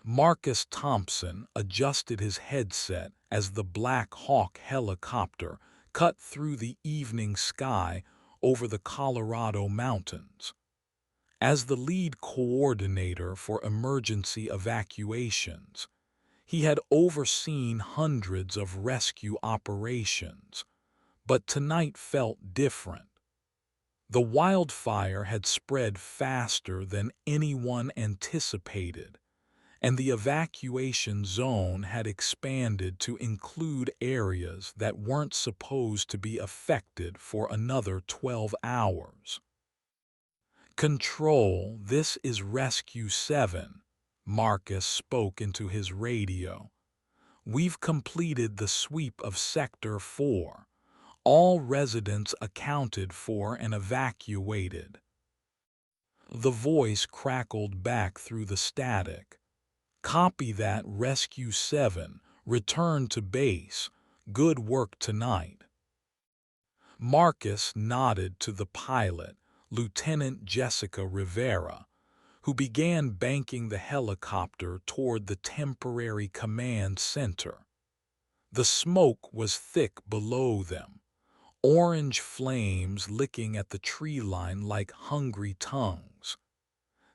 Marcus Thompson adjusted his headset as the Black Hawk helicopter cut through the evening sky over the Colorado mountains. As the lead coordinator for emergency evacuations, he had overseen hundreds of rescue operations, but tonight felt different. The wildfire had spread faster than anyone anticipated, and the evacuation zone had expanded to include areas that weren't supposed to be affected for another 12 hours. "Control, this is Rescue 7, Marcus spoke into his radio. "We've completed the sweep of Sector 4. All residents accounted for and evacuated." The voice crackled back through the static. "Copy that, Rescue 7. Return to base. Good work tonight." Marcus nodded to the pilot, Lieutenant Jessica Rivera, who began banking the helicopter toward the temporary command center. The smoke was thick below them, orange flames licking at the tree line like hungry tongues.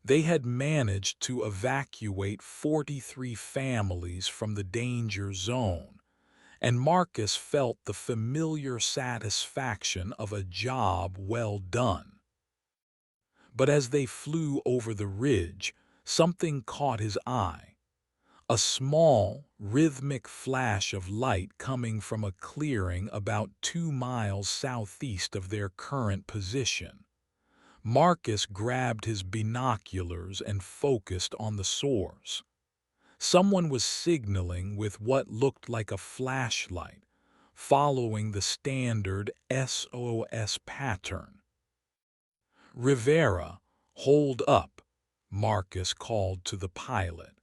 They had managed to evacuate 43 families from the danger zone, and Marcus felt the familiar satisfaction of a job well done. But as they flew over the ridge, something caught his eye. A small, rhythmic flash of light coming from a clearing about 2 miles southeast of their current position. Marcus grabbed his binoculars and focused on the source. Someone was signaling with what looked like a flashlight, following the standard SOS pattern. "Rivera, hold up," Marcus called to the pilot.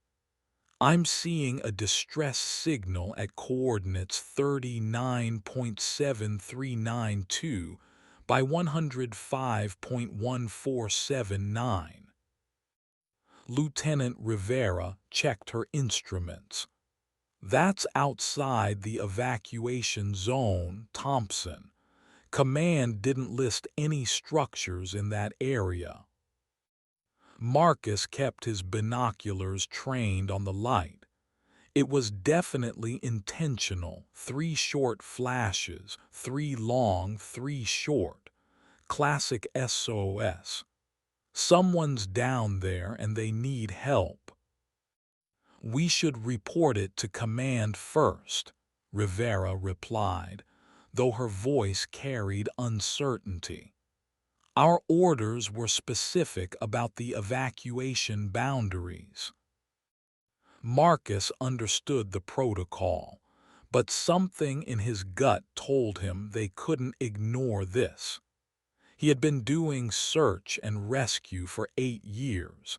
"I'm seeing a distress signal at coordinates 39.7392 by 105.1479. Lieutenant Rivera checked her instruments. "That's outside the evacuation zone, Thompson. Command didn't list any structures in that area." Marcus kept his binoculars trained on the light. It was definitely intentional. 3 short flashes, 3 long, 3 short. Classic SOS. Someone's down there and they need help. "We should report it to command first," Rivera replied, though her voice carried uncertainty. "Our orders were specific about the evacuation boundaries." Marcus understood the protocol, but something in his gut told him they couldn't ignore this. He had been doing search and rescue for 8 years,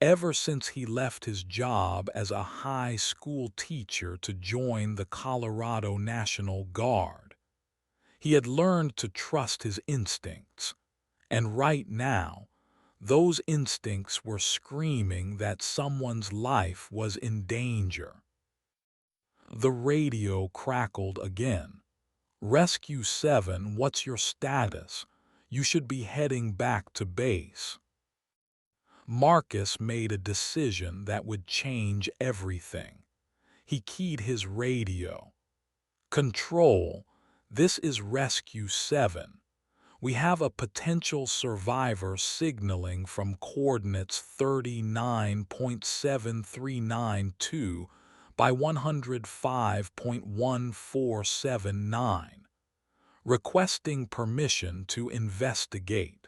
ever since he left his job as a high school teacher to join the Colorado National Guard. He had learned to trust his instincts, and right now, those instincts were screaming that someone's life was in danger. The radio crackled again. "Rescue 7, what's your status? You should be heading back to base." Marcus made a decision that would change everything. He keyed his radio. "Control, this is Rescue 7. We have a potential survivor signaling from coordinates 39.7392 by 105.1479. Requesting permission to investigate."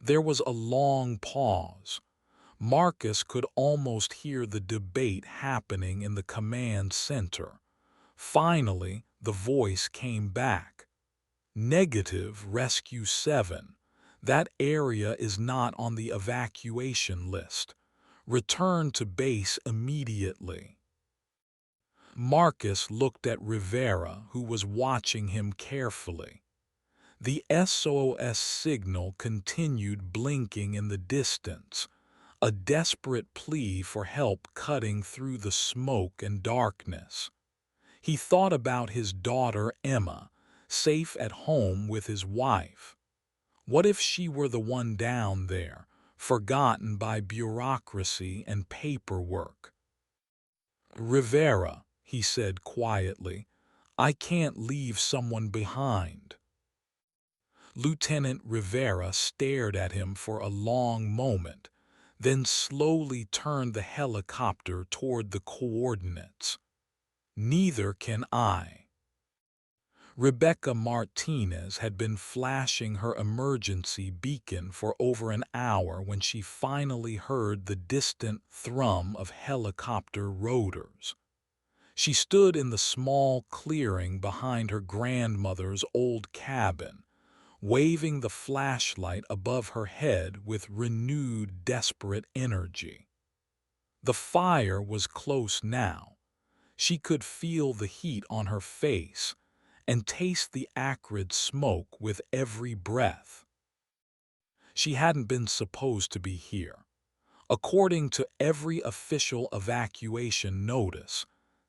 There was a long pause. Marcus could almost hear the debate happening in the command center. Finally, the voice came back. "Negative, Rescue 7. That area is not on the evacuation list. Return to base immediately." Marcus looked at Rivera, who was watching him carefully. The SOS signal continued blinking in the distance, a desperate plea for help cutting through the smoke and darkness. He thought about his daughter Emma, safe at home with his wife. What if she were the one down there, forgotten by bureaucracy and paperwork? "Rivera," he said quietly, "I can't leave someone behind." Lieutenant Rivera stared at him for a long moment, then slowly turned the helicopter toward the coordinates. "Neither can I." Rebecca Martinez had been flashing her emergency beacon for over an hour when she finally heard the distant thrum of helicopter rotors. She stood in the small clearing behind her grandmother's old cabin, waving the flashlight above her head with renewed desperate energy. The fire was close now. She could feel the heat on her face and taste the acrid smoke with every breath. She hadn't been supposed to be here. According to every official evacuation notice,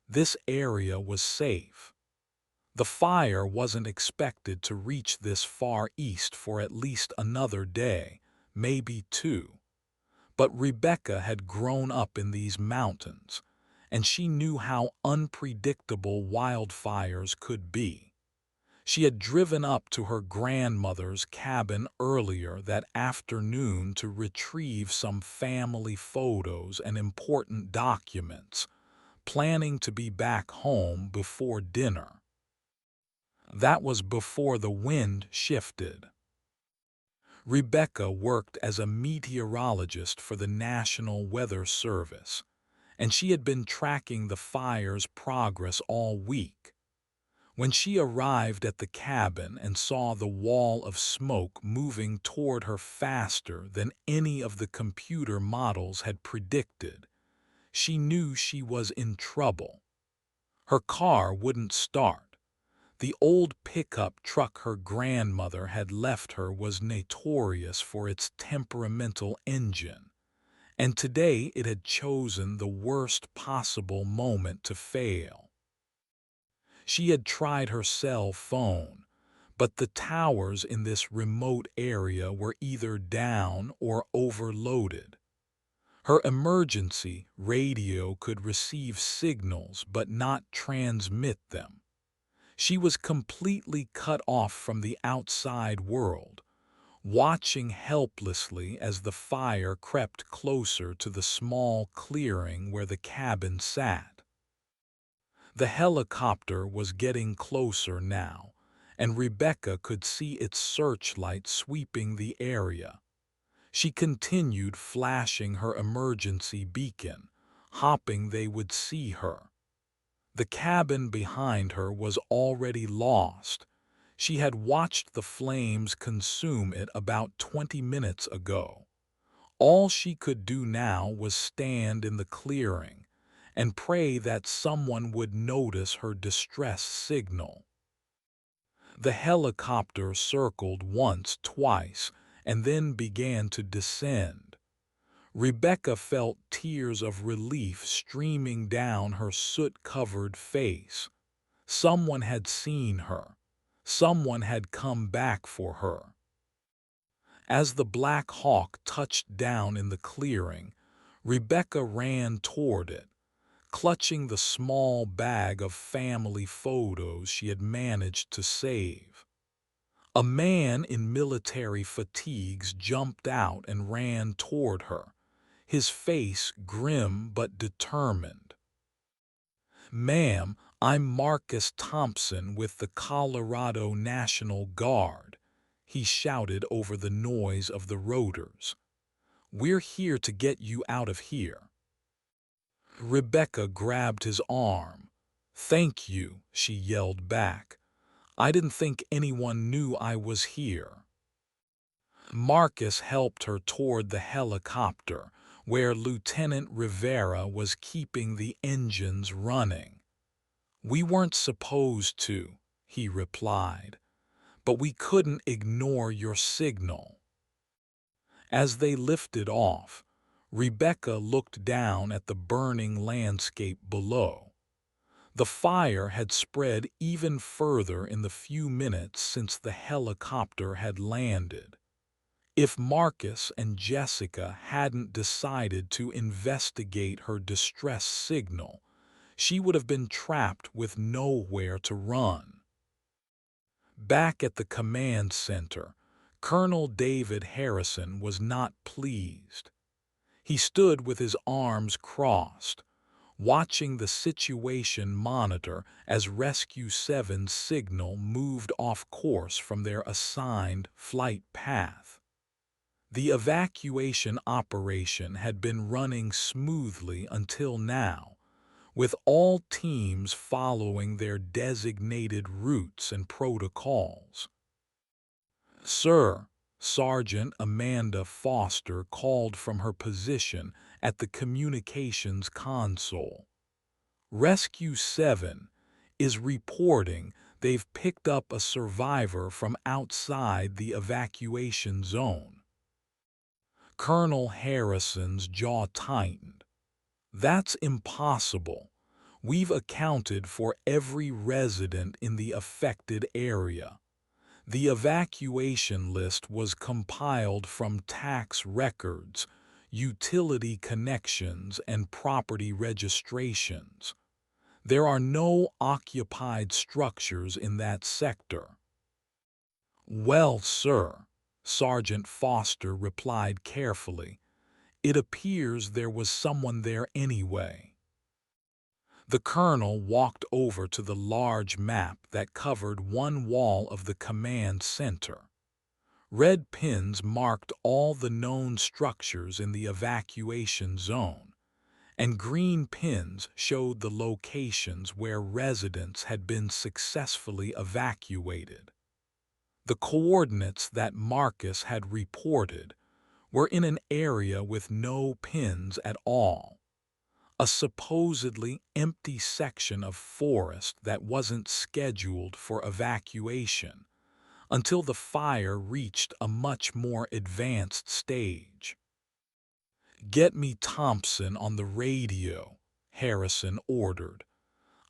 this area was safe. The fire wasn't expected to reach this far east for at least another day, maybe two. But Rebecca had grown up in these mountains, and she knew how unpredictable wildfires could be. She had driven up to her grandmother's cabin earlier that afternoon to retrieve some family photos and important documents, planning to be back home before dinner. That was before the wind shifted. Rebecca worked as a meteorologist for the National Weather Service, and she had been tracking the fire's progress all week. When she arrived at the cabin and saw the wall of smoke moving toward her faster than any of the computer models had predicted, she knew she was in trouble. Her car wouldn't start. The old pickup truck her grandmother had left her was notorious for its temperamental engine, and today it had chosen the worst possible moment to fail. She had tried her cell phone, but the towers in this remote area were either down or overloaded. Her emergency radio could receive signals but not transmit them. She was completely cut off from the outside world, watching helplessly as the fire crept closer to the small clearing where the cabin sat. The helicopter was getting closer now, and Rebecca could see its searchlight sweeping the area. She continued flashing her emergency beacon, hoping they would see her. The cabin behind her was already lost. She had watched the flames consume it about 20 minutes ago. All she could do now was stand in the clearing and pray that someone would notice her distress signal. The helicopter circled once, twice, and then began to descend. Rebecca felt tears of relief streaming down her soot-covered face. Someone had seen her. Someone had come back for her. As the Black Hawk touched down in the clearing, Rebecca ran toward it, clutching the small bag of family photos she had managed to save. A man in military fatigues jumped out and ran toward her, his face grim but determined. "Ma'am, I'm Marcus Thompson with the Colorado National Guard," he shouted over the noise of the rotors. "We're here to get you out of here." Rebecca grabbed his arm. "Thank you," she yelled back. "I didn't think anyone knew I was here." Marcus helped her toward the helicopter, where Lieutenant Rivera was keeping the engines running. "We weren't supposed to," he replied, "but we couldn't ignore your signal." As they lifted off, Rebecca looked down at the burning landscape below. The fire had spread even further in the few minutes since the helicopter had landed. If Marcus and Jessica hadn't decided to investigate her distress signal, she would have been trapped with nowhere to run. Back at the command center, Colonel David Harrison was not pleased. He stood with his arms crossed, watching the situation monitor as Rescue 7's signal moved off course from their assigned flight path. The evacuation operation had been running smoothly until now, with all teams following their designated routes and protocols. "Sir," Sergeant Amanda Foster called from her position at the communications console. "Rescue 7 is reporting they've picked up a survivor from outside the evacuation zone." Colonel Harrison's jaw tightened. "That's impossible. We've accounted for every resident in the affected area. The evacuation list was compiled from tax records, utility connections, and property registrations. There are no occupied structures in that sector." "Well, sir," Sergeant Foster replied carefully, "it appears there was someone there anyway." The colonel walked over to the large map that covered one wall of the command center. Red pins marked all the known structures in the evacuation zone, and green pins showed the locations where residents had been successfully evacuated. The coordinates that Marcus had reported were in an area with no pins at all, a supposedly empty section of forest that wasn't scheduled for evacuation until the fire reached a much more advanced stage. "Get me Thompson on the radio," Harrison ordered.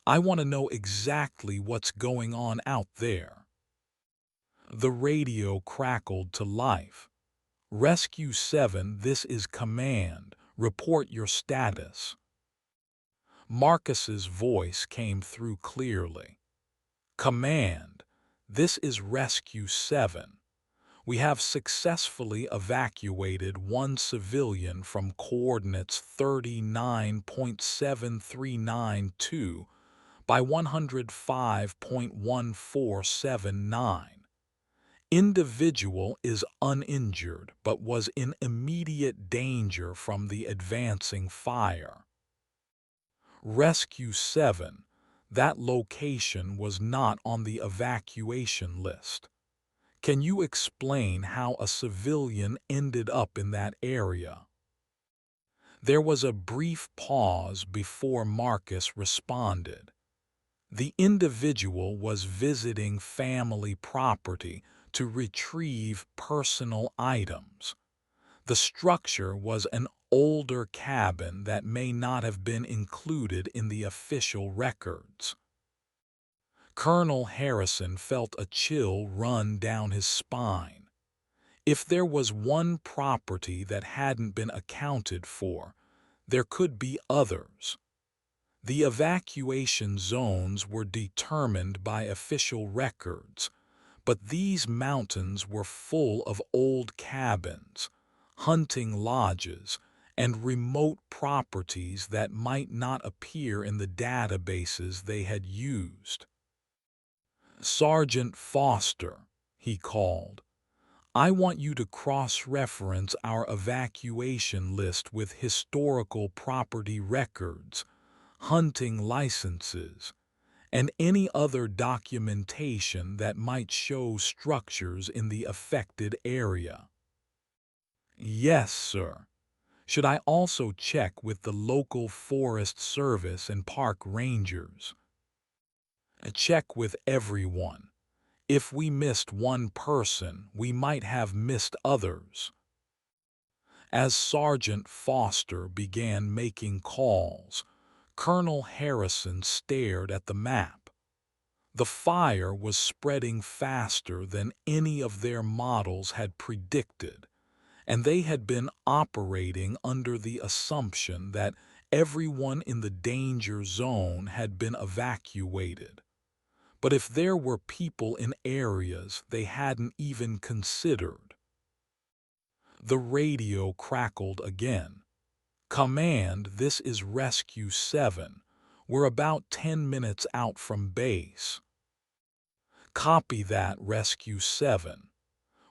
"I want to know exactly what's going on out there." The radio crackled to life. "Rescue 7, this is command. Report your status." Marcus's voice came through clearly. "Command, this is Rescue 7. We have successfully evacuated one civilian from coordinates 39.7392 by 105.1479. Individual is uninjured but was in immediate danger from the advancing fire." Rescue 7, that location was not on the evacuation list. Can you explain how a civilian ended up in that area? There was a brief pause before Marcus responded. The individual was visiting family property to retrieve personal items. The structure was an older cabin that may not have been included in the official records. Colonel Harrison felt a chill run down his spine. If there was one property that hadn't been accounted for, there could be others. The evacuation zones were determined by official records, but these mountains were full of old cabins, hunting lodges, and remote properties that might not appear in the databases they had used. "Sergeant Foster," he called, "I want you to cross-reference our evacuation list with historical property records, hunting licenses, and any other documentation that might show structures in the affected area." "Yes, sir. Should I also check with the local Forest Service and park rangers?" "Check with everyone. If we missed one person, we might have missed others." As Sergeant Foster began making calls, Colonel Harrison stared at the map. The fire was spreading faster than any of their models had predicted, and they had been operating under the assumption that everyone in the danger zone had been evacuated. But if there were people in areas they hadn't even considered. The radio crackled again. "Command, this is Rescue 7. We're about 10 minutes out from base." "Copy that, Rescue 7.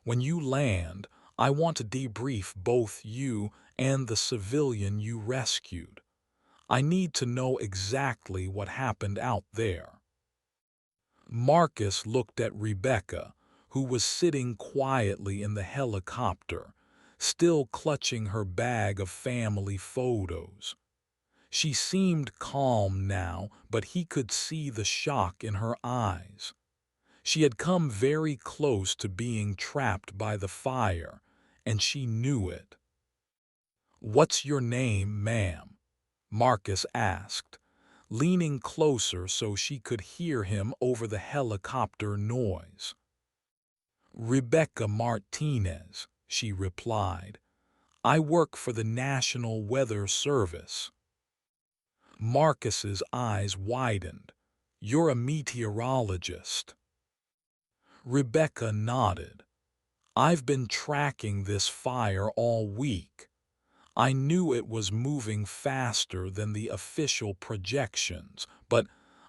When you land, I want to debrief both you and the civilian you rescued. I need to know exactly what happened out there." Marcus looked at Rebecca, who was sitting quietly in the helicopter, still clutching her bag of family photos. She seemed calm now, but he could see the shock in her eyes. She had come very close to being trapped by the fire, and she knew it. "What's your name, ma'am?" Marcus asked, leaning closer so she could hear him over the helicopter noise. "Rebecca Martinez," she replied. "I work for the National Weather Service." Marcus's eyes widened. "You're a meteorologist." Rebecca nodded. "I've been tracking this fire all week. I knew it was moving faster than the official projections, but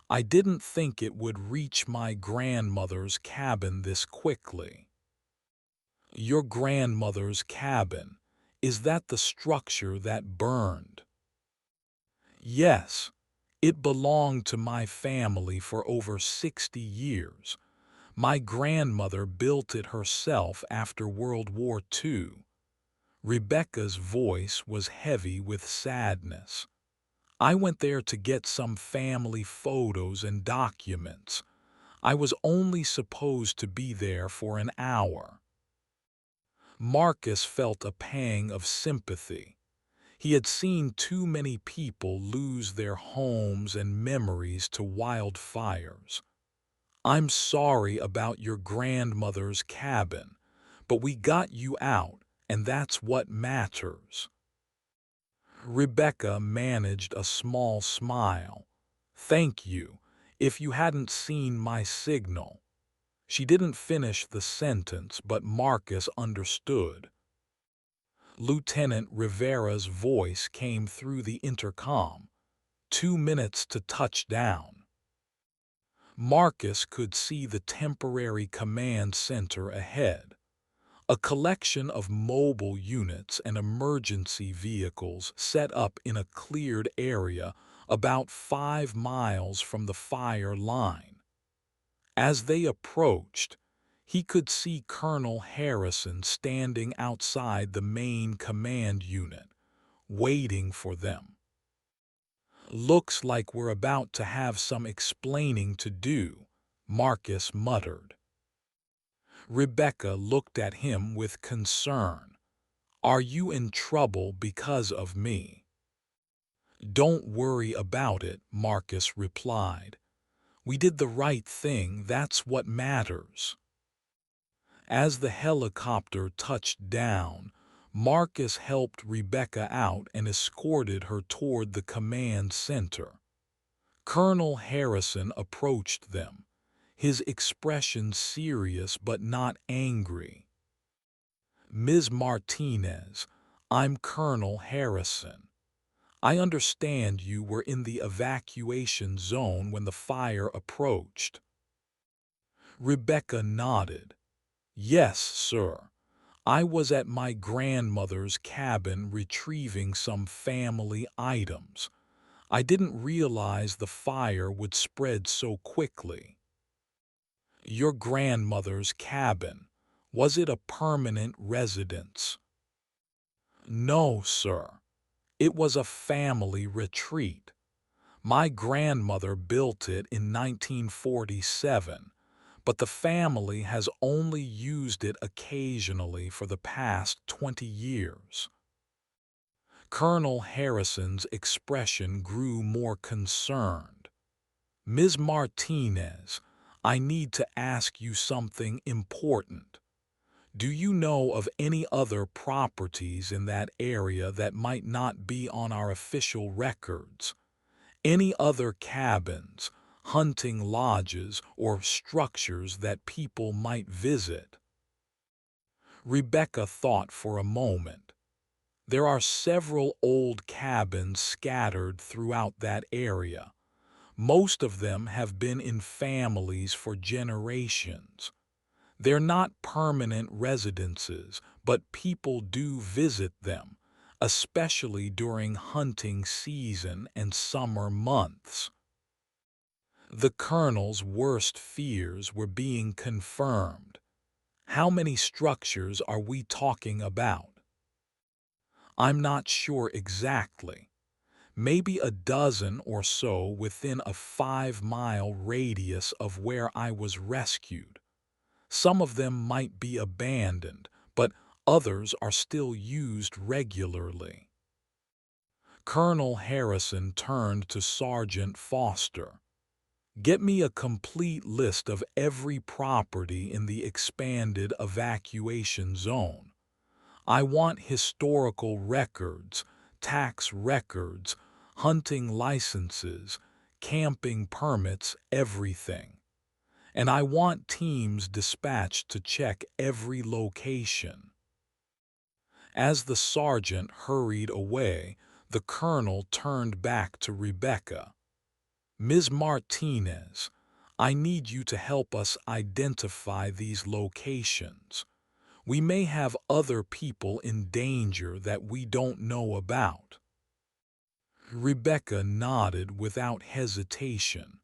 I didn't think it would reach my grandmother's cabin this quickly." "Your grandmother's cabin, is that the structure that burned?" "Yes, it belonged to my family for over 60 years. My grandmother built it herself after World War II." Rebecca's voice was heavy with sadness. "I went there to get some family photos and documents. I was only supposed to be there for an hour." Marcus felt a pang of sympathy. He had seen too many people lose their homes and memories to wildfires. "I'm sorry about your grandmother's cabin, but we got you out, and that's what matters." Rebecca managed a small smile. "Thank you. If you hadn't seen my signal." She didn't finish the sentence, but Marcus understood. Lieutenant Rivera's voice came through the intercom. 2 minutes to touchdown." Marcus could see the temporary command center ahead. A collection of mobile units and emergency vehicles set up in a cleared area about 5 miles from the fire line. As they approached, he could see Colonel Harrison standing outside the main command unit, waiting for them. "Looks like we're about to have some explaining to do," Marcus muttered. Rebecca looked at him with concern. "Are you in trouble because of me?" "Don't worry about it," Marcus replied. "We did the right thing, that's what matters." As the helicopter touched down, Marcus helped Rebecca out and escorted her toward the command center. Colonel Harrison approached them, his expression serious but not angry. "Ms. Martinez, I'm Colonel Harrison. I understand you were in the evacuation zone when the fire approached." Rebecca nodded. "Yes, sir. I was at my grandmother's cabin retrieving some family items. I didn't realize the fire would spread so quickly." "Your grandmother's cabin, was it a permanent residence?" "No, sir. It was a family retreat. My grandmother built it in 1947, but the family has only used it occasionally for the past 20 years." Colonel Harrison's expression grew more concerned. Ms. Martinez, I need to ask you something important. Do you know of any other properties in that area that might not be on our official records? Any other cabins, hunting lodges, or structures that people might visit? Rebecca thought for a moment. There are several old cabins scattered throughout that area. Most of them have been in families for generations. They're not permanent residences, but people do visit them, especially during hunting season and summer months. The colonel's worst fears were being confirmed. How many structures are we talking about? I'm not sure exactly. Maybe a dozen or so within a 5-mile radius of where I was rescued. Some of them might be abandoned, but others are still used regularly. Colonel Harrison turned to Sergeant Foster. Get me a complete list of every property in the expanded evacuation zone. I want historical records, tax records, hunting licenses, camping permits, everything. And I want teams dispatched to check every location. As the sergeant hurried away, the colonel turned back to Rebecca. Ms. Martinez, I need you to help us identify these locations. We may have other people in danger that we don't know about. Rebecca nodded without hesitation.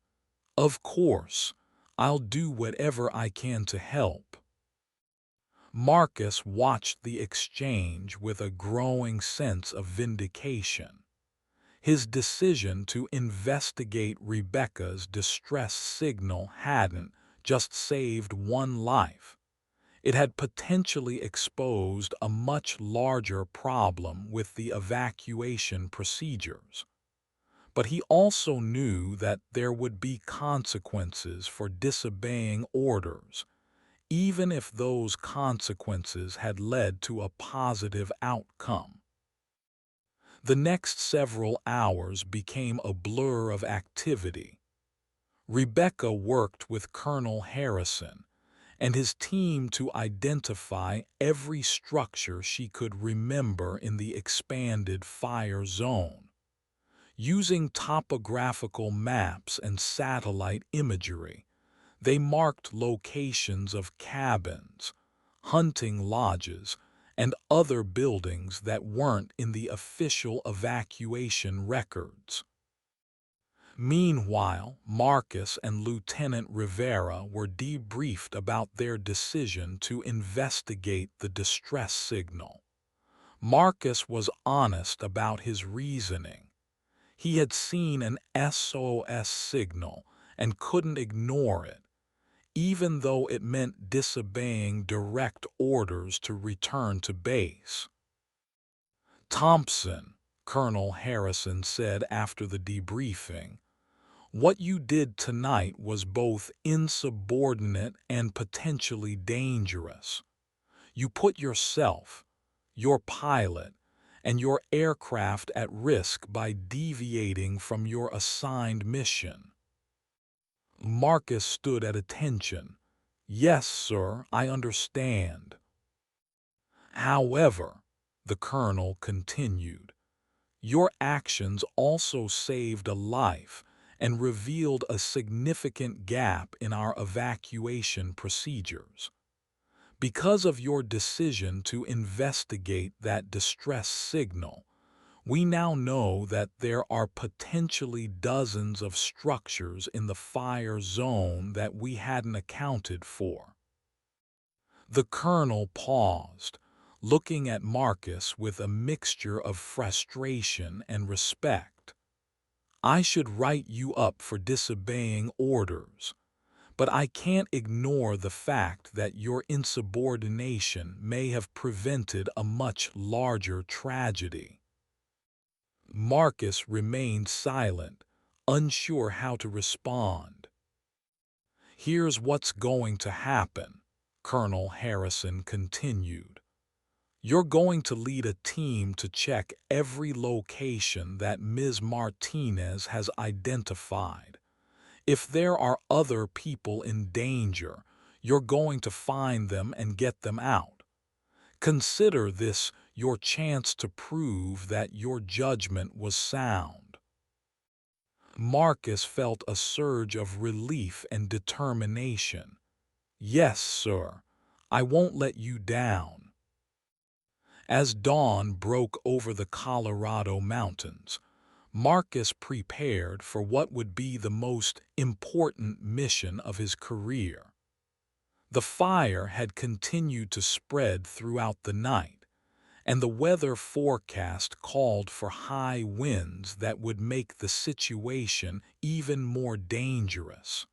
Of course, I'll do whatever I can to help. Marcus watched the exchange with a growing sense of vindication. His decision to investigate Rebecca's distress signal hadn't just saved one life. It had potentially exposed a much larger problem with the evacuation procedures. But he also knew that there would be consequences for disobeying orders, even if those consequences had led to a positive outcome. The next several hours became a blur of activity. Rebecca worked with Colonel Harrison and his team to identify every structure she could remember in the expanded fire zone. Using topographical maps and satellite imagery, they marked locations of cabins, hunting lodges, and other buildings that weren't in the official evacuation records. Meanwhile, Marcus and Lieutenant Rivera were debriefed about their decision to investigate the distress signal. Marcus was honest about his reasoning. He had seen an SOS signal and couldn't ignore it, even though it meant disobeying direct orders to return to base. Thompson, Colonel Harrison said after the debriefing, what you did tonight was both insubordinate and potentially dangerous. You put yourself, your pilot, and your aircraft at risk by deviating from your assigned mission. Marcus stood at attention. Yes, sir, I understand. However, the colonel continued, your actions also saved a life and revealed a significant gap in our evacuation procedures. Because of your decision to investigate that distress signal, we now know that there are potentially dozens of structures in the fire zone that we hadn't accounted for. The colonel paused, looking at Marcus with a mixture of frustration and respect. I should write you up for disobeying orders, but I can't ignore the fact that your insubordination may have prevented a much larger tragedy. Marcus remained silent, unsure how to respond. "Here's what's going to happen," Colonel Harrison continued. "You're going to lead a team to check every location that Ms. Martinez has identified. If there are other people in danger, you're going to find them and get them out. Consider this your chance to prove that your judgment was sound." Marcus felt a surge of relief and determination. "Yes, sir. I won't let you down." As dawn broke over the Colorado mountains, Marcus prepared for what would be the most important mission of his career. The fire had continued to spread throughout the night, and the weather forecast called for high winds that would make the situation even more dangerous.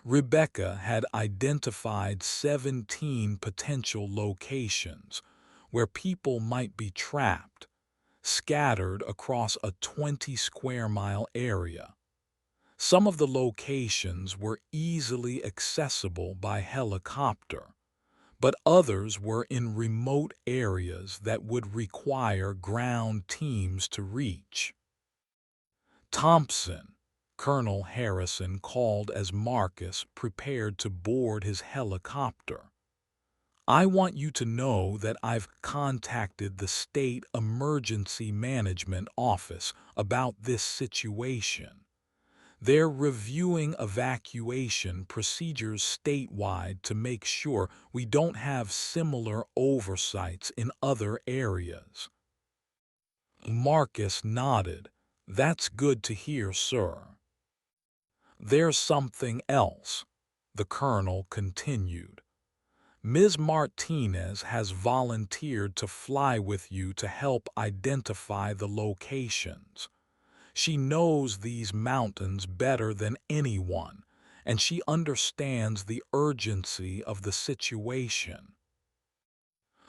Rebecca had identified 17 potential locations where people might be trapped, scattered across a 20-square-mile area. Some of the locations were easily accessible by helicopter, but others were in remote areas that would require ground teams to reach. "Thompson," Colonel Harrison called as Marcus prepared to board his helicopter, "I want you to know that I've contacted the State Emergency Management Office about this situation. They're reviewing evacuation procedures statewide to make sure we don't have similar oversights in other areas." Marcus nodded. "That's good to hear, sir." "There's something else," the colonel continued. "Ms. Martinez has volunteered to fly with you to help identify the locations. She knows these mountains better than anyone, and she understands the urgency of the situation."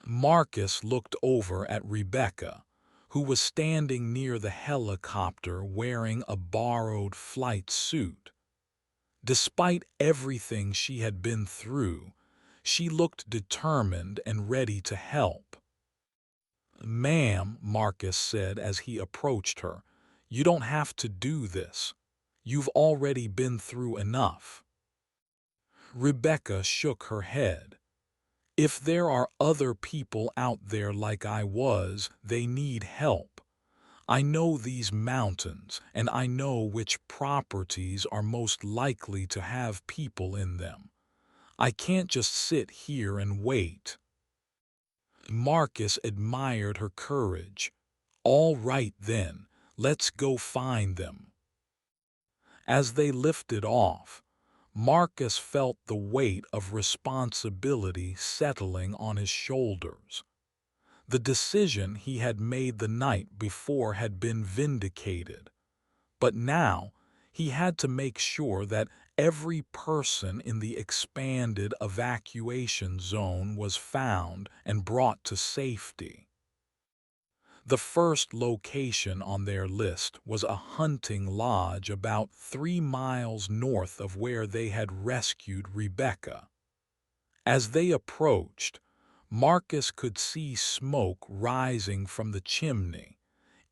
Marcus looked over at Rebecca, who was standing near the helicopter wearing a borrowed flight suit. Despite everything she had been through, she looked determined and ready to help. "Ma'am," Marcus said as he approached her, "you don't have to do this. You've already been through enough." Rebecca shook her head. "If there are other people out there like I was, they need help. I know these mountains, and I know which properties are most likely to have people in them. I can't just sit here and wait." Marcus admired her courage. "All right then, let's go find them." As they lifted off, Marcus felt the weight of responsibility settling on his shoulders. The decision he had made the night before had been vindicated, but now he had to make sure that every person in the expanded evacuation zone was found and brought to safety. The first location on their list was a hunting lodge about 3 miles north of where they had rescued Rebecca. As they approached, Marcus could see smoke rising from the chimney,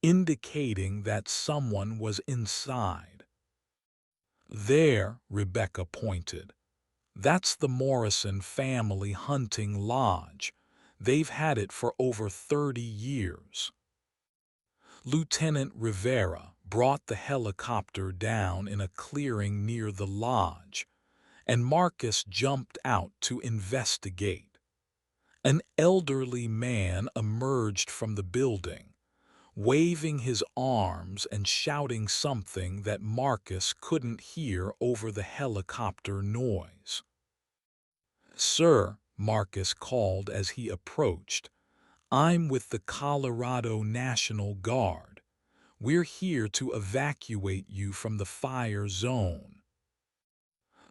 indicating that someone was inside. "There," Rebecca pointed. "That's the Morrison family hunting lodge. They've had it for over 30 years. Lieutenant Rivera brought the helicopter down in a clearing near the lodge, and Marcus jumped out to investigate. An elderly man emerged from the building, waving his arms and shouting something that Marcus couldn't hear over the helicopter noise. "Sir," Marcus called as he approached, "I'm with the Colorado National Guard. We're here to evacuate you from the fire zone."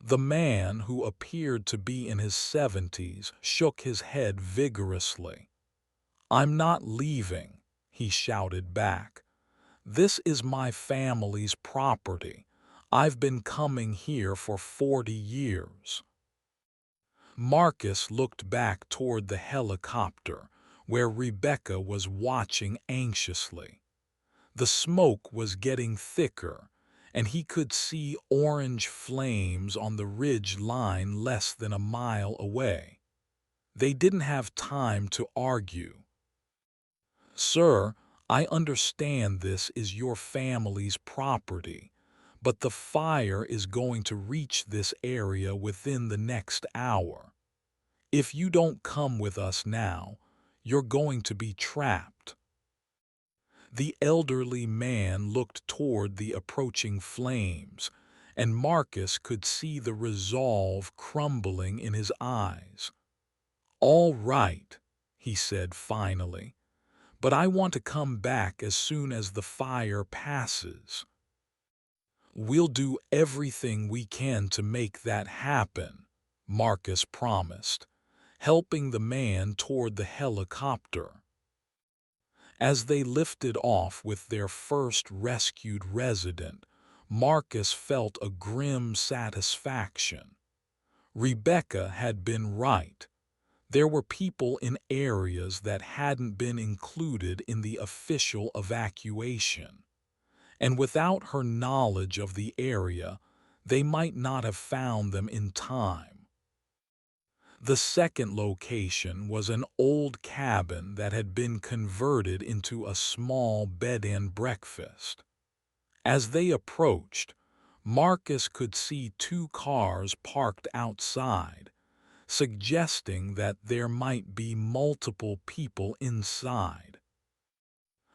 The man, who appeared to be in his 70s, shook his head vigorously. "I'm not leaving," he shouted back. This is my family's property. I've been coming here for 40 years. Marcus looked back toward the helicopter, where Rebecca was watching anxiously. The smoke was getting thicker, and he could see orange flames on the ridge line less than a mile away. They didn't have time to argue. "Sir, I understand this is your family's property, but the fire is going to reach this area within the next hour. If you don't come with us now, you're going to be trapped." The elderly man looked toward the approaching flames, and Marcus could see the resolve crumbling in his eyes. "All right," he said finally, "but I want to come back as soon as the fire passes." "We'll do everything we can to make that happen," Marcus promised, helping the man toward the helicopter. As they lifted off with their first rescued resident, Marcus felt a grim satisfaction. Rebecca had been right. There were people in areas that hadn't been included in the official evacuation, and without her knowledge of the area, they might not have found them in time. The second location was an old cabin that had been converted into a small bed and breakfast. As they approached, Marcus could see two cars parked outside, suggesting that there might be multiple people inside.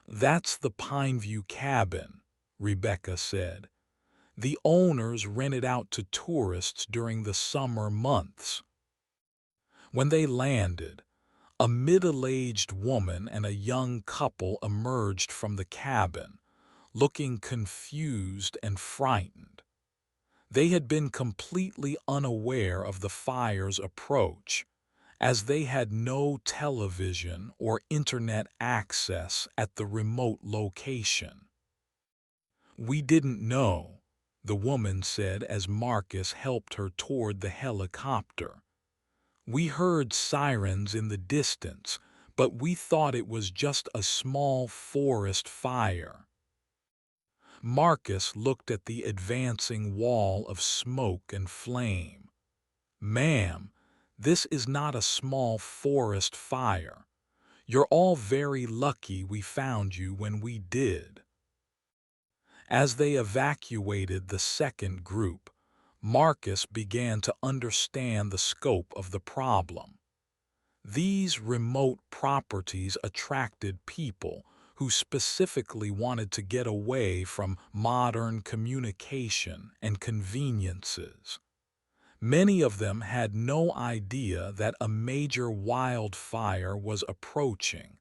"That's the Pineview cabin," Rebecca said. "The owners rent it out to tourists during the summer months." When they landed, a middle-aged woman and a young couple emerged from the cabin, looking confused and frightened. They had been completely unaware of the fire's approach, as they had no television or internet access at the remote location. "We didn't know," the woman said as Marcus helped her toward the helicopter. "We heard sirens in the distance, but we thought it was just a small forest fire." Marcus looked at the advancing wall of smoke and flame. "Ma'am, this is not a small forest fire. You're all very lucky we found you when we did." As they evacuated the second group, Marcus began to understand the scope of the problem. These remote properties attracted people who specifically wanted to get away from modern communication and conveniences. Many of them had no idea that a major wildfire was approaching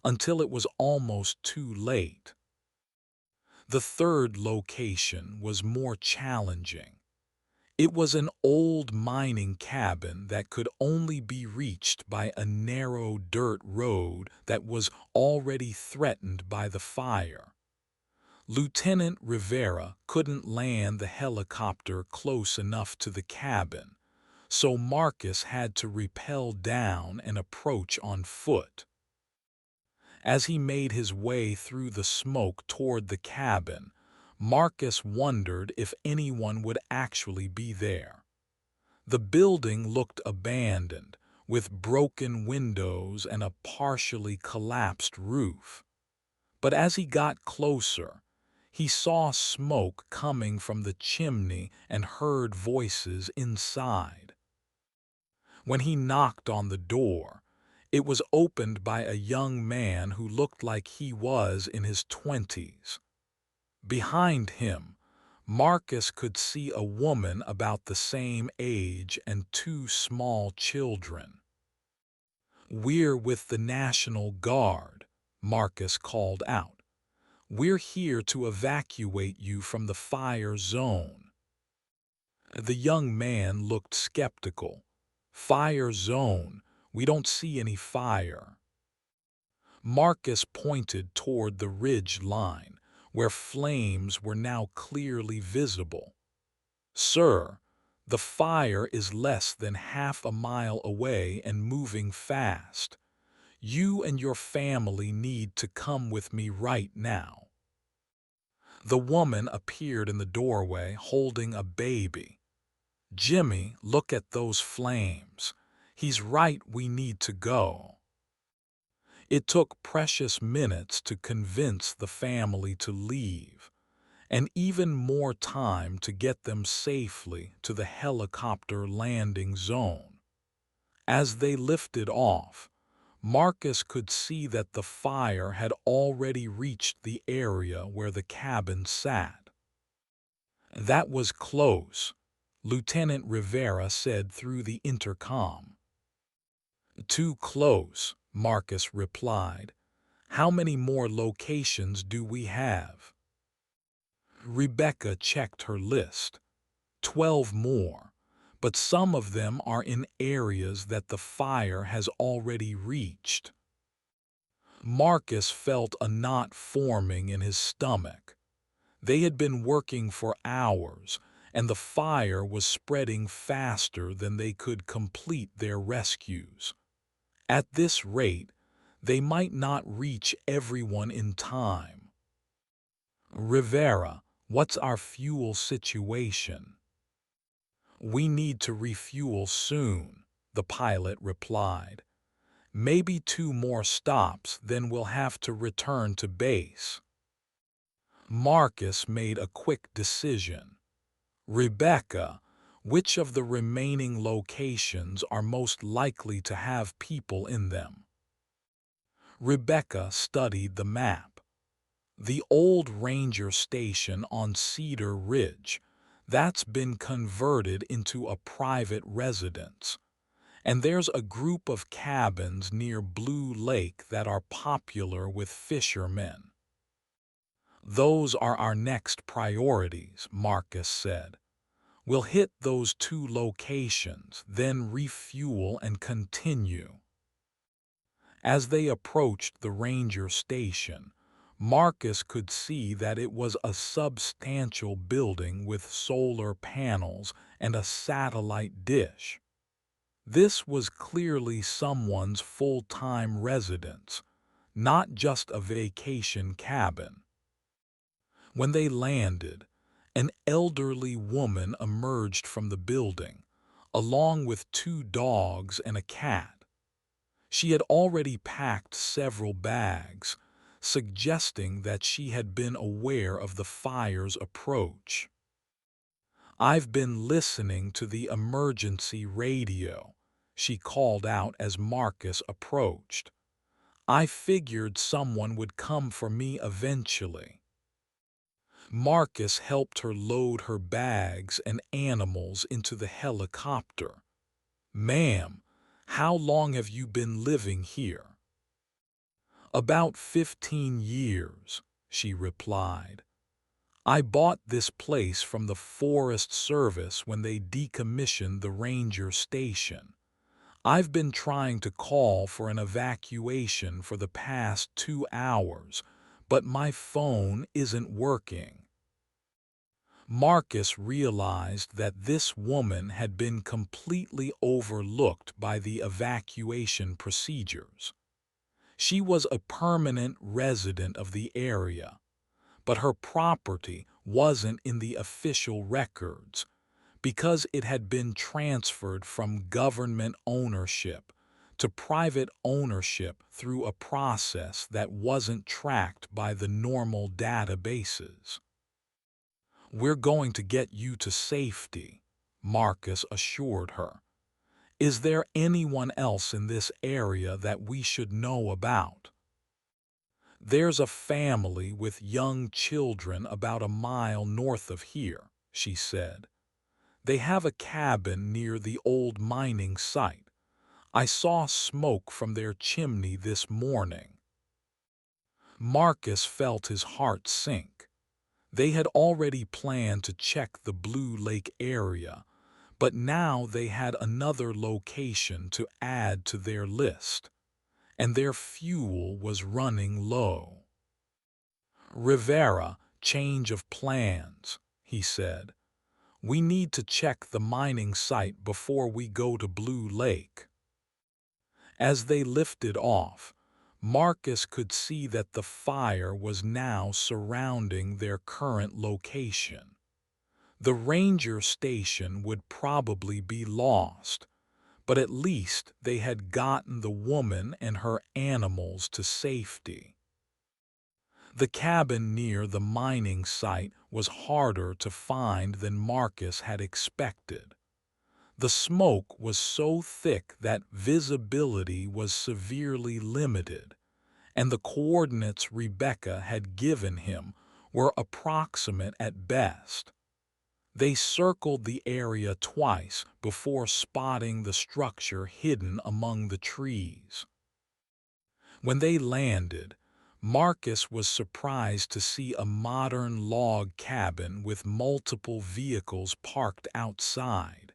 until it was almost too late. The third location was more challenging. It was an old mining cabin that could only be reached by a narrow dirt road that was already threatened by the fire. Lieutenant Rivera couldn't land the helicopter close enough to the cabin, so Marcus had to rappel down and approach on foot. As he made his way through the smoke toward the cabin, Marcus wondered if anyone would actually be there. The building looked abandoned, with broken windows and a partially collapsed roof. But as he got closer, he saw smoke coming from the chimney and heard voices inside. When he knocked on the door, it was opened by a young man who looked like he was in his 20s. Behind him, Marcus could see a woman about the same age and two small children. "We're with the National Guard," Marcus called out. "We're here to evacuate you from the fire zone." The young man looked skeptical. "Fire zone? We don't see any fire." Marcus pointed toward the ridge line, where flames were now clearly visible. "Sir, the fire is less than half a mile away and moving fast. You and your family need to come with me right now." The woman appeared in the doorway holding a baby. "Jimmy, look at those flames. He's right, we need to go." It took precious minutes to convince the family to leave, and even more time to get them safely to the helicopter landing zone. As they lifted off, Marcus could see that the fire had already reached the area where the cabin sat. "That was close," Lieutenant Rivera said through the intercom. "Too close," Marcus replied. "How many more locations do we have?" Rebecca checked her list. 12 more, but some of them are in areas that the fire has already reached. Marcus felt a knot forming in his stomach. They had been working for hours, and the fire was spreading faster than they could complete their rescues. At this rate, they might not reach everyone in time. "Rivera, what's our fuel situation?" "We need to refuel soon," the pilot replied. "Maybe 2 more stops, then we'll have to return to base." Marcus made a quick decision. "Rebecca, which of the remaining locations are most likely to have people in them?" Rebecca studied the map. "The old ranger station on Cedar Ridge, that's been converted into a private residence. And there's a group of cabins near Blue Lake that are popular with fishermen." "Those are our next priorities," Marcus said. "We'll hit those 2 locations, then refuel and continue." As they approached the ranger station, Marcus could see that it was a substantial building with solar panels and a satellite dish. This was clearly someone's full-time residence, not just a vacation cabin. When they landed, an elderly woman emerged from the building, along with 2 dogs and a cat. She had already packed several bags, suggesting that she had been aware of the fire's approach. "I've been listening to the emergency radio," she called out as Marcus approached. "I figured someone would come for me eventually." Marcus helped her load her bags and animals into the helicopter. "Ma'am, how long have you been living here?" "About 15 years," she replied. "I bought this place from the Forest Service when they decommissioned the ranger station. I've been trying to call for an evacuation for the past 2 hours, but my phone isn't working." Marcus realized that this woman had been completely overlooked by the evacuation procedures. She was a permanent resident of the area, but her property wasn't in the official records because it had been transferred from government ownership to private ownership through a process that wasn't tracked by the normal databases. "We're going to get you to safety," Marcus assured her. "Is there anyone else in this area that we should know about?" "There's a family with young children about a mile north of here," she said. "They have a cabin near the old mining site. I saw smoke from their chimney this morning." Marcus felt his heart sink. They had already planned to check the Blue Lake area, but now they had another location to add to their list, and their fuel was running low. Rivera, change of plans, he said. We need to check the mining site before we go to Blue Lake. As they lifted off, Marcus could see that the fire was now surrounding their current location. The ranger station would probably be lost, but at least they had gotten the woman and her animals to safety. The cabin near the mining site was harder to find than Marcus had expected. The smoke was so thick that visibility was severely limited, and the coordinates Rebecca had given him were approximate at best. They circled the area twice before spotting the structure hidden among the trees. When they landed, Marcus was surprised to see a modern log cabin with multiple vehicles parked outside.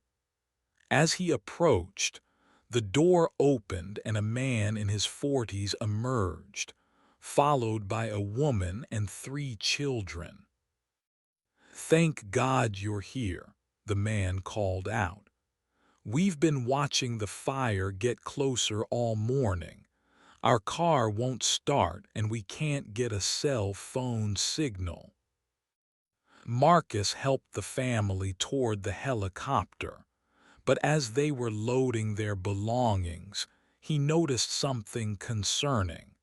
As he approached, the door opened and a man in his 40s emerged, followed by a woman and 3 children. "Thank God you're here," the man called out. "We've been watching the fire get closer all morning. Our car won't start and we can't get a cell phone signal." Marcus helped the family toward the helicopter, but as they were loading their belongings, he noticed something concerning.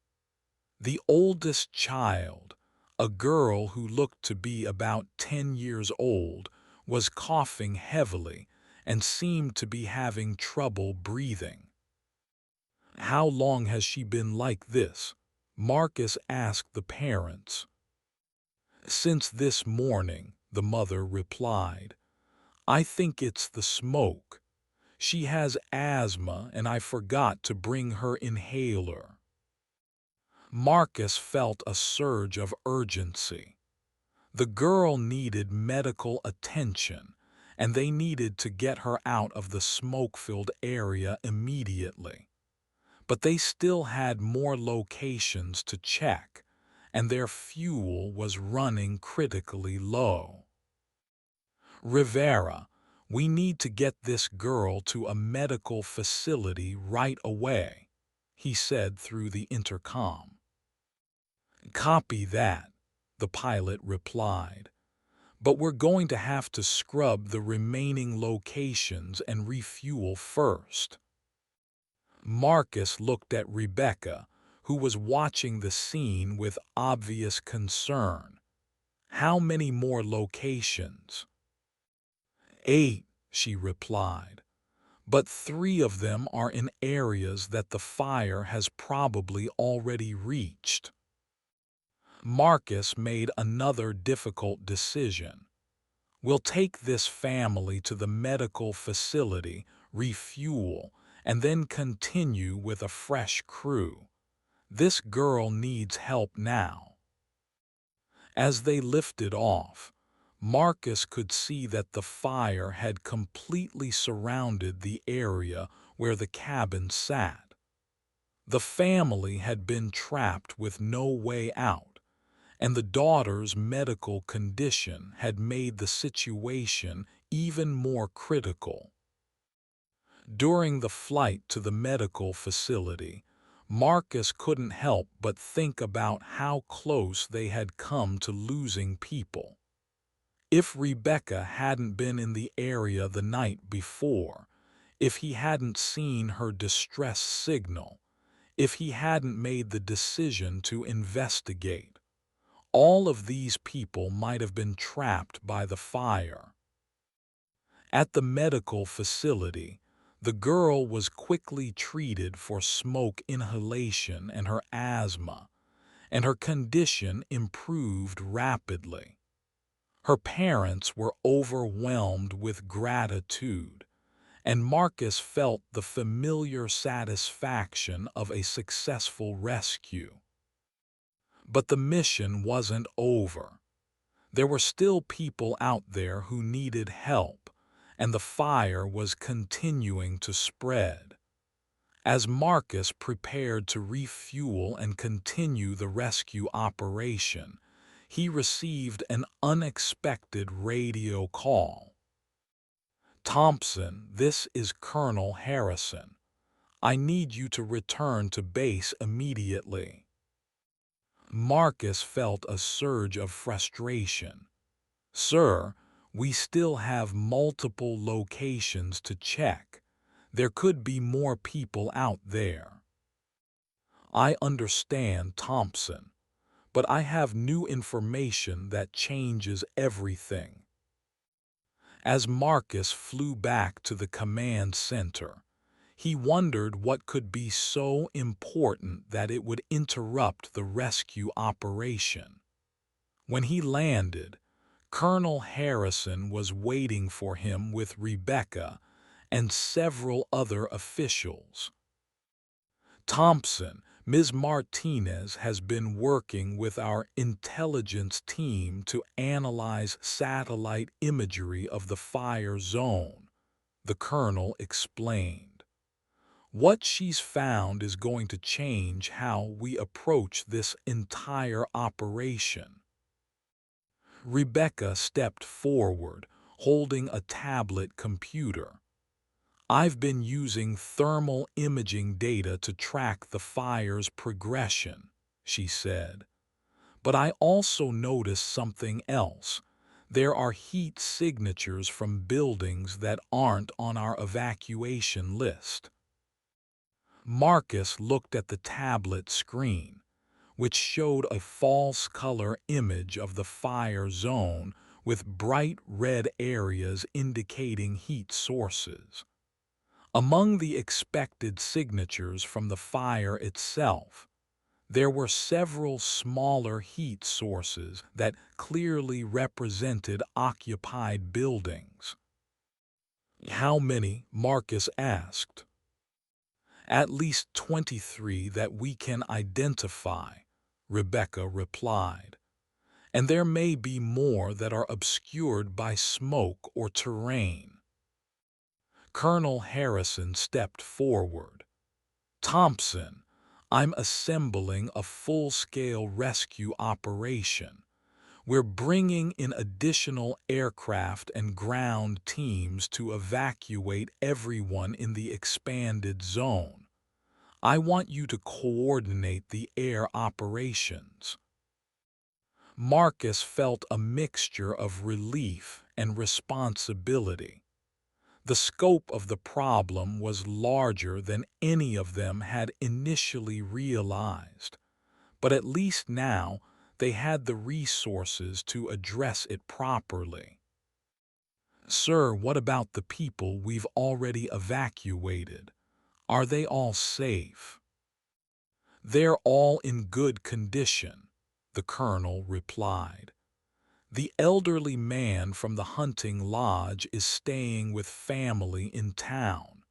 The oldest child, a girl who looked to be about 10 years old, was coughing heavily and seemed to be having trouble breathing. "How long has she been like this?" Marcus asked the parents. "Since this morning," the mother replied. "I think it's the smoke. She has asthma and I forgot to bring her inhaler." Marcus felt a surge of urgency. The girl needed medical attention, and they needed to get her out of the smoke-filled area immediately. But they still had more locations to check, and their fuel was running critically low. "Rivera, we need to get this girl to a medical facility right away," he said through the intercom. "Copy that," the pilot replied. "But we're going to have to scrub the remaining locations and refuel first." Marcus looked at Rebecca, who was watching the scene with obvious concern. "How many more locations?" "8," she replied, "but 3 of them are in areas that the fire has probably already reached." Marcus made another difficult decision. "We'll take this family to the medical facility, refuel, and then continue with a fresh crew. This girl needs help now." As they lifted off, Marcus could see that the fire had completely surrounded the area where the cabin sat. The family had been trapped with no way out, and the daughter's medical condition had made the situation even more critical. During the flight to the medical facility, Marcus couldn't help but think about how close they had come to losing people. If Rebecca hadn't been in the area the night before, if he hadn't seen her distress signal, if he hadn't made the decision to investigate, all of these people might have been trapped by the fire. At the medical facility, the girl was quickly treated for smoke inhalation and her asthma, and her condition improved rapidly. Her parents were overwhelmed with gratitude, and Marcus felt the familiar satisfaction of a successful rescue. But the mission wasn't over. There were still people out there who needed help, and the fire was continuing to spread. As Marcus prepared to refuel and continue the rescue operation, he received an unexpected radio call. "Thompson, this is Colonel Harrison. I need you to return to base immediately." Marcus felt a surge of frustration. "Sir, we still have multiple locations to check. There could be more people out there." "I understand, Thompson, but I have new information that changes everything." As Marcus flew back to the command center, he wondered what could be so important that it would interrupt the rescue operation. When he landed, Colonel Harrison was waiting for him with Rebecca and several other officials. "Thompson, Ms. Martinez has been working with our intelligence team to analyze satellite imagery of the fire zone," the colonel explained. "What she's found is going to change how we approach this entire operation." Rebecca stepped forward, holding a tablet computer. "I've been using thermal imaging data to track the fire's progression," she said. "But I also noticed something else. There are heat signatures from buildings that aren't on our evacuation list." Marcus looked at the tablet screen, which showed a false color image of the fire zone with bright red areas indicating heat sources. Among the expected signatures from the fire itself, there were several smaller heat sources that clearly represented occupied buildings. "How many?" Marcus asked. "At least 23 that we can identify," Rebecca replied. "And there may be more that are obscured by smoke or terrain." Colonel Harrison stepped forward. "Thompson, I'm assembling a full-scale rescue operation. We're bringing in additional aircraft and ground teams to evacuate everyone in the expanded zone. I want you to coordinate the air operations." Marcus felt a mixture of relief and responsibility. The scope of the problem was larger than any of them had initially realized, but at least now they had the resources to address it properly. "Sir, what about the people we've already evacuated? Are they all safe?" "They're all in good condition," the colonel replied. "The elderly man from the hunting lodge is staying with family in town.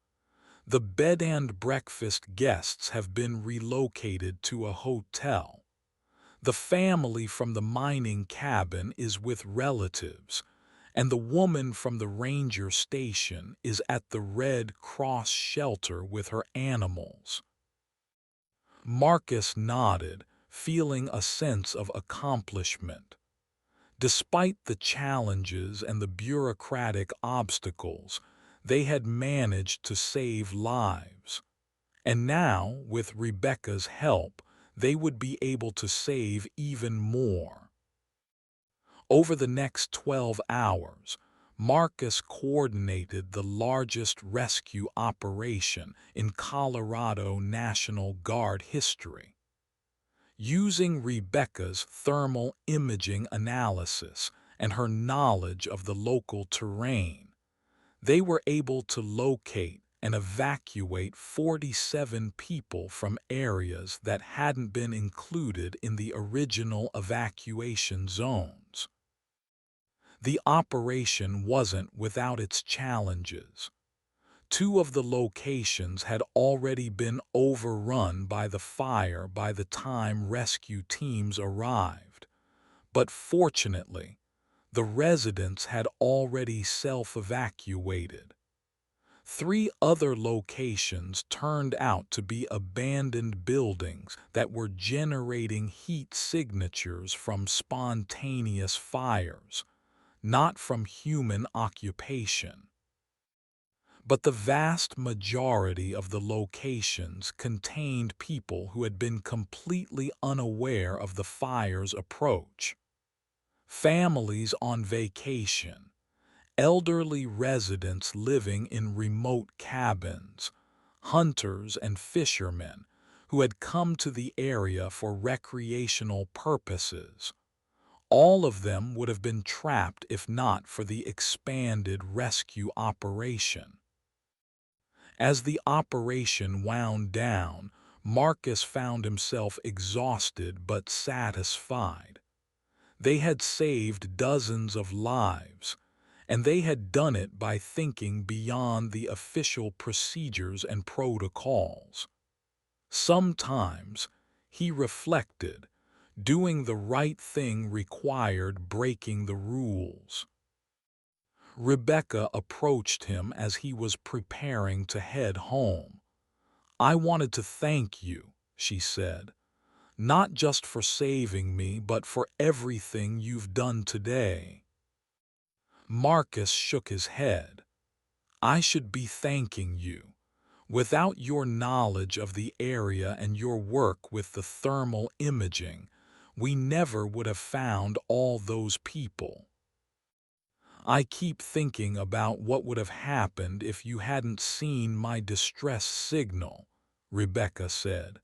The bed and breakfast guests have been relocated to a hotel. The family from the mining cabin is with relatives, and the woman from the ranger station is at the Red Cross shelter with her animals." Marcus nodded, feeling a sense of accomplishment. Despite the challenges and the bureaucratic obstacles, they had managed to save lives. And now, with Rebecca's help, they would be able to save even more. Over the next 12 hours, Marcus coordinated the largest rescue operation in Colorado National Guard history. Using Rebecca's thermal imaging analysis and her knowledge of the local terrain, they were able to locate and evacuate 47 people from areas that hadn't been included in the original evacuation zones. The operation wasn't without its challenges. 2 of the locations had already been overrun by the fire by the time rescue teams arrived, but fortunately, the residents had already self-evacuated. 3 other locations turned out to be abandoned buildings that were generating heat signatures from spontaneous fires, not from human occupation. But the vast majority of the locations contained people who had been completely unaware of the fire's approach. Families on vacation, elderly residents living in remote cabins, hunters and fishermen who had come to the area for recreational purposes. All of them would have been trapped if not for the expanded rescue operation. As the operation wound down, Marcus found himself exhausted but satisfied. They had saved dozens of lives, and they had done it by thinking beyond the official procedures and protocols. Sometimes, he reflected, doing the right thing required breaking the rules. Rebecca approached him as he was preparing to head home. "I wanted to thank you," she said, "not just for saving me, but for everything you've done today." Marcus shook his head. "I should be thanking you. Without your knowledge of the area and your work with the thermal imaging, we never would have found all those people. I keep thinking about what would have happened if you hadn't seen my distress signal," Rebecca said.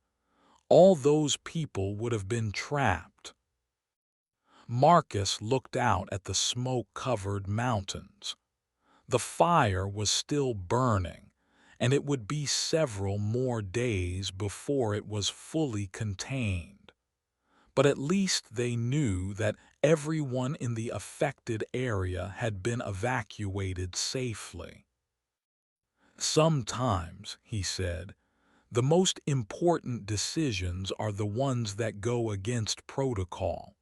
"All those people would have been trapped." Marcus looked out at the smoke-covered mountains. The fire was still burning, and it would be several more days before it was fully contained. But at least they knew that everyone in the affected area had been evacuated safely. "Sometimes," he said, "the most important decisions are the ones that go against protocol.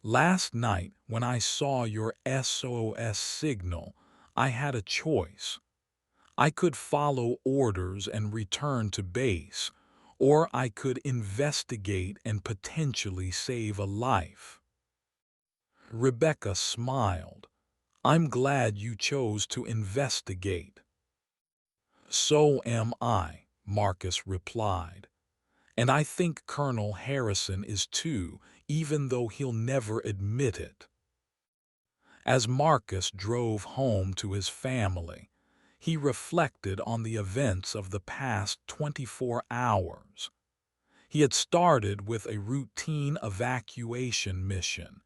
Last night, when I saw your SOS signal, I had a choice. I could follow orders and return to base, or I could investigate and potentially save a life." Rebecca smiled. "I'm glad you chose to investigate." "So am I," Marcus replied. "And I think Colonel Harrison is too, even though he'll never admit it." As Marcus drove home to his family, he reflected on the events of the past 24 hours. He had started with a routine evacuation mission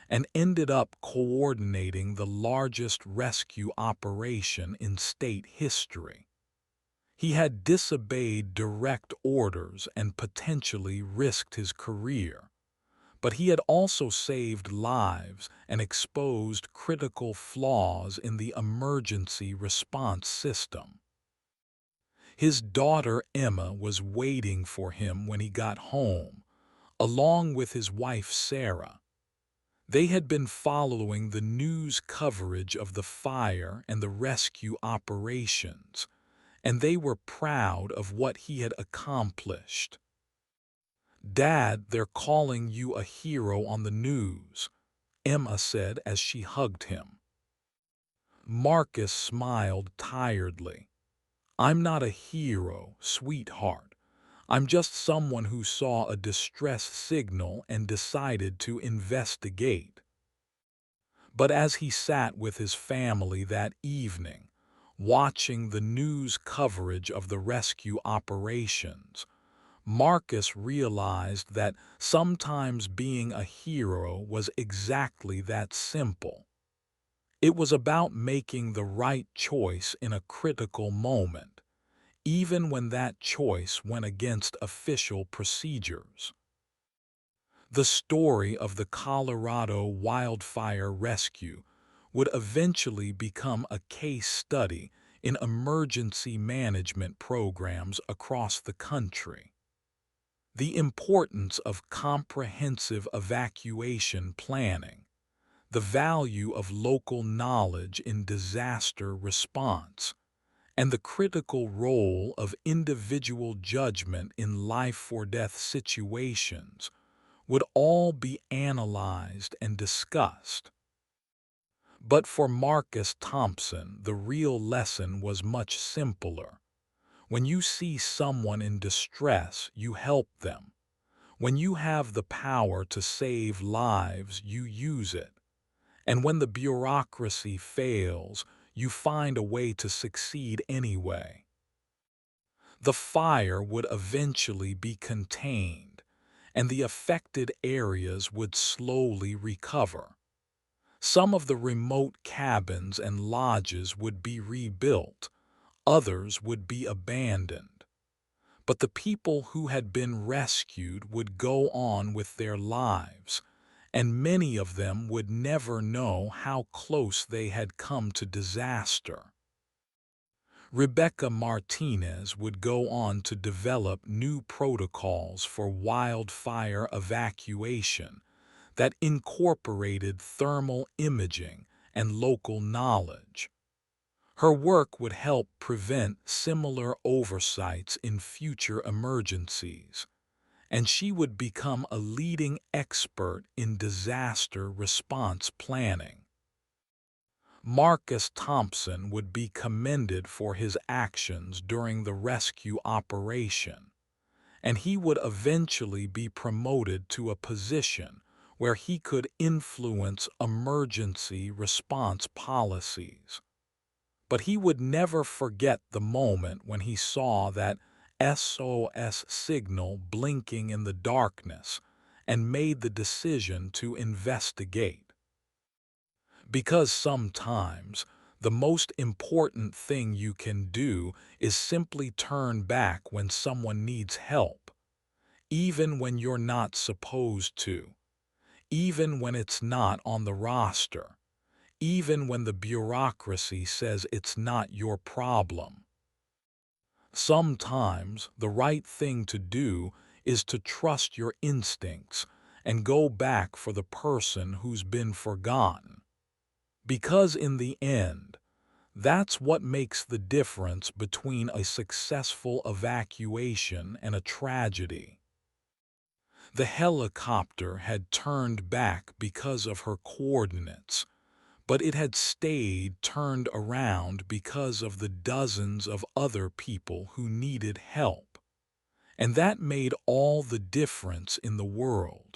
and ended up coordinating the largest rescue operation in state history. He had disobeyed direct orders and potentially risked his career, but he had also saved lives and exposed critical flaws in the emergency response system. His daughter Emma was waiting for him when he got home, along with his wife Sarah. They had been following the news coverage of the fire and the rescue operations, and they were proud of what he had accomplished. "Dad, they're calling you a hero on the news," Emma said as she hugged him. Marcus smiled tiredly. "I'm not a hero, sweetheart. I'm just someone who saw a distress signal and decided to investigate." But as he sat with his family that evening, watching the news coverage of the rescue operations, Marcus realized that sometimes being a hero was exactly that simple. It was about making the right choice in a critical moment, even when that choice went against official procedures. The story of the Colorado wildfire rescue would eventually become a case study in emergency management programs across the country. The importance of comprehensive evacuation planning, the value of local knowledge in disaster response, and the critical role of individual judgment in life-or-death situations would all be analyzed and discussed. But for Marcus Thompson, the real lesson was much simpler. When you see someone in distress, you help them. When you have the power to save lives, you use it. And when the bureaucracy fails, you find a way to succeed anyway. The fire would eventually be contained, and the affected areas would slowly recover. Some of the remote cabins and lodges would be rebuilt, others would be abandoned. But the people who had been rescued would go on with their lives, and many of them would never know how close they had come to disaster. Rebecca Martinez would go on to develop new protocols for wildfire evacuation that incorporated thermal imaging and local knowledge. Her work would help prevent similar oversights in future emergencies, and she would become a leading expert in disaster response planning. Marcus Thompson would be commended for his actions during the rescue operation, and he would eventually be promoted to a position where he could influence emergency response policies. But he would never forget the moment when he saw that SOS signal blinking in the darkness and made the decision to investigate. Because sometimes the most important thing you can do is simply turn back when someone needs help, even when you're not supposed to, even when it's not on the roster, even when the bureaucracy says it's not your problem. Sometimes the right thing to do is to trust your instincts and go back for the person who's been forgotten. Because in the end, that's what makes the difference between a successful evacuation and a tragedy. The helicopter had turned back because of her coordinates, but it had stayed turned around because of the dozens of other people who needed help. And that made all the difference in the world.